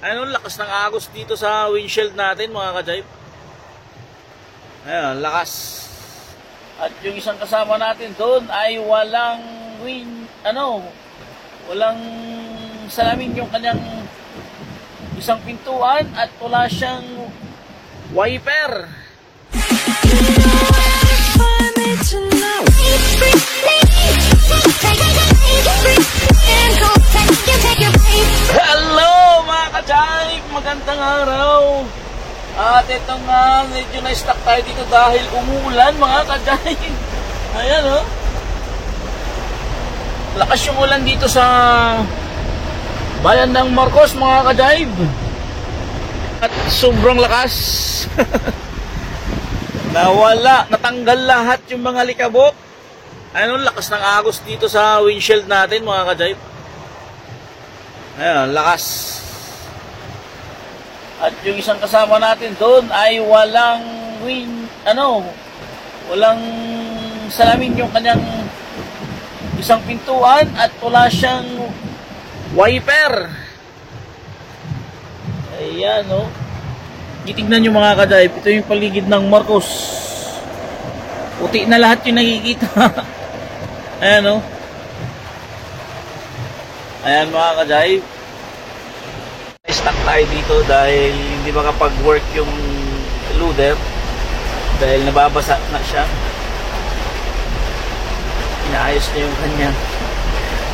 Ayun, lakas ng agos dito sa windshield natin mga ka-jive. Ayun, lakas. At yung isang kasama natin doon ay walang walang salamin yung kanyang isang pintuan at wala siyang wiper. Hello mga ka-jive! Magandang araw! At ito nga, medyo na-stuck tayo dito dahil umuulan mga ka-jive. Ayan o. Lakas yung ulan dito sa bayan ng Marcos mga ka-jive. At sobrang lakas. Natanggal lahat yung mga likabok. Ayun, lakas ng agos dito sa windshield natin mga ka-jive. Ayun, lakas. At yung isang kasama natin doon ay walang salamin yung kanyang isang pintuan at wala siyang wiper. Ayan o. Titignan nyo mga ka-jive, ito yung paligid ng Marcos. Puti na lahat yung nakikita. Ayan o. Ayan mga ka-jive. Stuck tayo dito dahil hindi makapag-work yung loader dahil nababasa na siya. Inaayos niya yung kanyang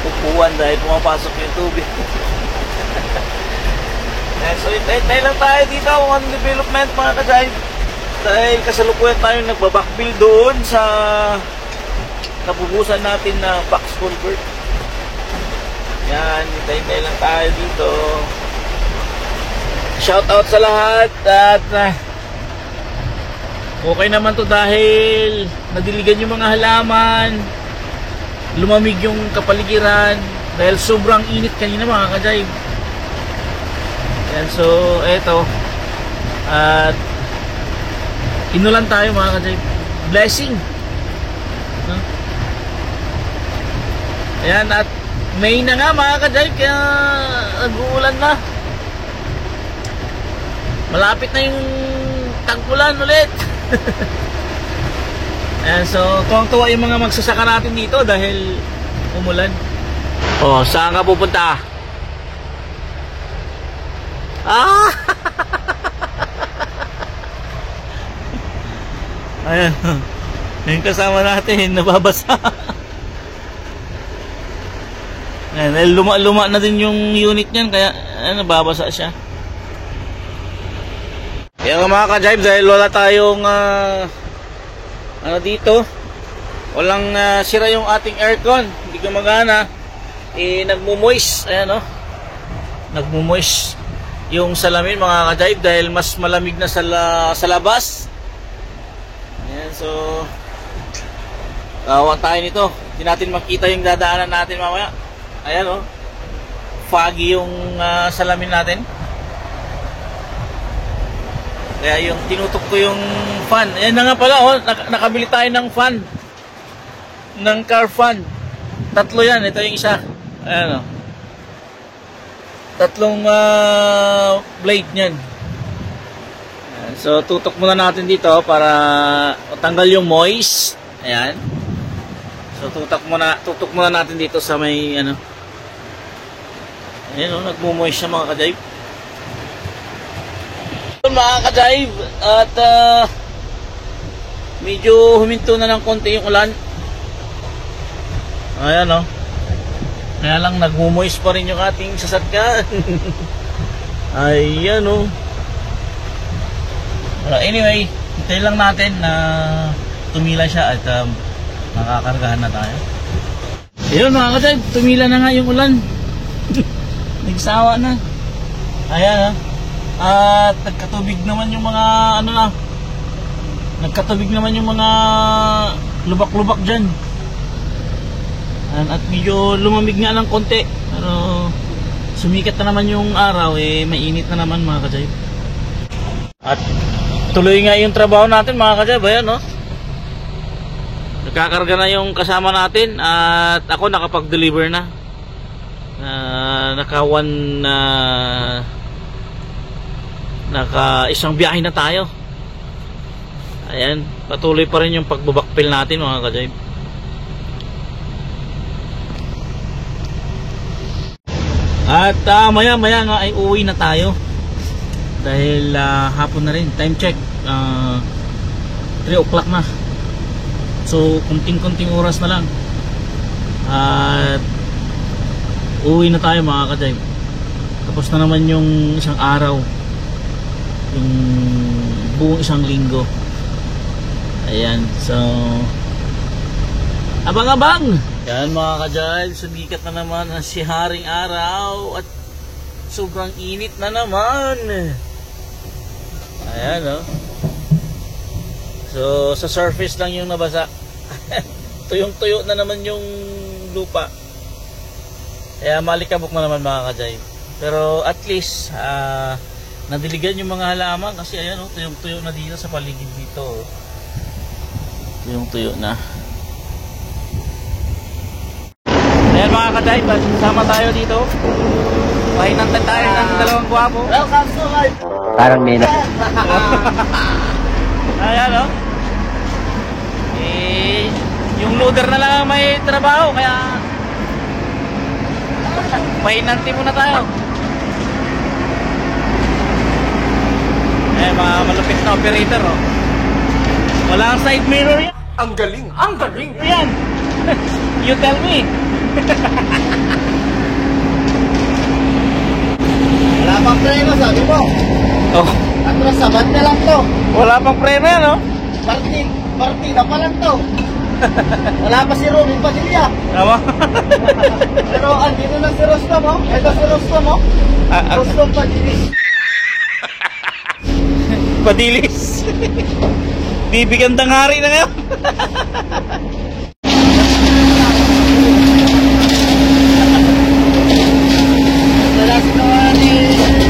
upuan dahil pumapasok yung tubig. So hintay lang tayo dito on development mga ka-jive dahil kasalukuyan tayo nagbabackfill doon sa napubusan natin na box culvert. Yan, hintay lang tayo dito. Shout out sa lahat at okay naman to dahil nadiligan yung mga halaman, lumamig yung kapaligiran dahil sobrang init kanina mga ka-jive. Yan, so eto at inulan tayo mga ka-jive. Blessing. Ayan, at May na nga mga ka-jive kaya nag-uulan na. Malapit na yung tag-ulan ulit. Ayan, so tuwang-tuwa yung mga magsasaka natin dito dahil umulan. Oh, saan ka pupunta? Ah! Ayan, yung kasama natin nababasa. Ayan, luma-luma na din yung unit niyan kaya nababasa siya. Kaya mga ka-jive, dahil wala tayong dito, walang sira yung ating aircon, hindi gumagana, nagmo-moist. Ayan o, nagmo-moist yung salamin mga ka-jive dahil mas malamig na sa labas. Ayan, so gawa tayo nito, hindi natin makita yung dadaanan natin mamaya. Ayan o, foggy yung salamin natin. Kaya yung tinutok ko yung fan. Ayan na nga pala, oh, nakabili tayo ng fan. Ng car fan. Tatlo yan, ito yung isa. Ayan o. Tatlong blade nyan. Ayan, so tutok muna natin dito para tanggal yung moist. Ayan. So tutok muna natin dito sa may Ayan o, nagmo-moist siya mga ka-jive. Mga ka-jive, at medyo huminto na ng konti yung ulan. Ayan o. Kaya lang nagmo-moist pa rin yung ating sasakyan. Ayan o. Anyway, hintayin lang natin na tumila siya at makakargahan na tayo. Ayun mga ka-jive, tumila na nga yung ulan. Nagsawa na. Ayan o. At nagkatubig naman yung mga nagkatubig naman yung mga lubak-lubak dyan. At medyo lumamig nga ng konti, pero sumikat na naman yung araw, mainit na naman mga ka-jive. At tuloy nga yung trabaho natin mga ka-jive. Ayan no, nagkakarga na yung kasama natin at ako nakapag-deliver na. Naka Naka isang biyahe na tayo. Ayan, patuloy pa rin yung pagbabakpil natin mga ka-jive. At maya maya nga ay uuwi na tayo. Dahil hapon na rin. Time check 3 o'clock na. So kunting-kunting oras na lang. At uuwi na tayo mga ka-jive. Tapos na naman yung isang araw, yung buong isang linggo. Ayan, so abang-abang. Yan mga ka-jive, sumikat na naman ang si Haring Araw at sobrang init na naman. Ayan, oh. So sa surface lang yung nabasa. Tuyong-tuyo na naman yung lupa. Kaya malikabok na naman mga ka-jive. Pero at least nadiligan yung mga halaman kasi ayan, oh, tuyong-tuyo na dito sa paligid dito. Oh. Tuyong-tuyo na. Ayan mga ka-jive, sama tayo dito. Pahinantan tayo ng dalawang gwapo. Welcome to life. Parang may na. Ayan, oh. Yung loader na lang may trabaho kaya pahinanti muna tayo. Mga malupit na operator, oh. Wala ang side mirror yan. Ang galing! Ang galing! Yan. You tell me. Wala pang preno, sabi mo. Oh, Atras sabat na lang to. wala pang preno yan, oh. Partida pa lang to. Wala pa si Robin Padilla. Tama. Pero andito na si Rostom, oh. Ito si Rostom, oh. Rostom Padilla. Padilis. Bibigandang hari na ngayon. Wala si Noah ni Tyson.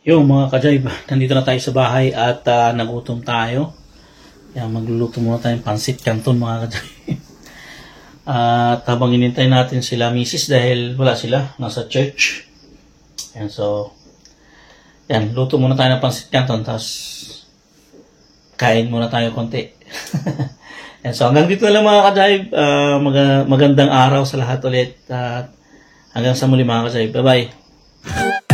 Yung mga ka-jive, nandito na tayo sa bahay at nagutom tayo. Yan, magluluto muna tayo ng pansit canton mga ka-jive. At habang inintay natin sila misis dahil wala sila, nasa church. Yan, so yan, luto muna tayo ng pansit canton tapos kain muna tayo konti. Yan, so hanggang dito na lang mga ka-jive. Magandang araw sa lahat ulit at hanggang sa muli mga ka-jive. Bye bye.